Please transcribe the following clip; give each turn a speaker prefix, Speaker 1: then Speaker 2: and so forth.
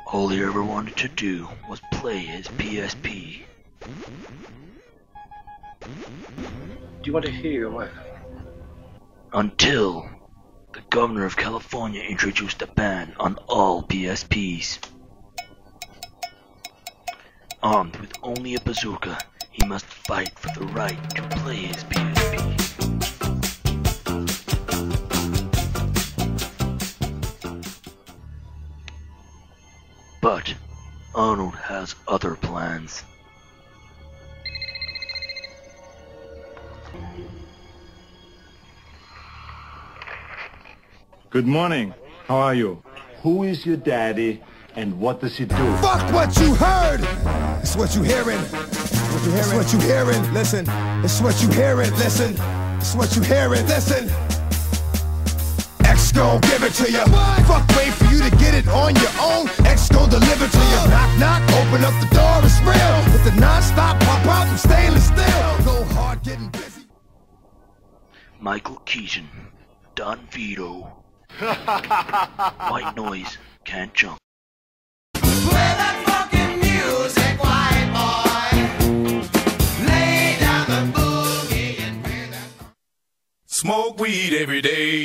Speaker 1: All he ever wanted to do was play his PSP.
Speaker 2: Do you want to hear your wife?
Speaker 1: Until the governor of California introduced a ban on all PSPs. Armed with only a bazooka, he must fight for the right to play his PSP. But Arnold has other plans.
Speaker 3: Good morning. How are you? Who is your daddy and what does he do?
Speaker 4: Fuck what you heard! It's what you hearing. It's what you hearing. Listen. It's what you hearing. Listen. It's what you hearing. Listen. X gon' give it to you. Fuck, wait for you to get it on your own. X gon' deliver to you. Knock, knock, open up the door, it's real. With the non-stop pop out and stainless steel. Go hard, getting busy.
Speaker 1: Michael Keaton, Don Vito. White noise, can't jump.
Speaker 5: Play that fucking music, white boy. Lay down the boogie and play that.
Speaker 6: Smoke weed every day.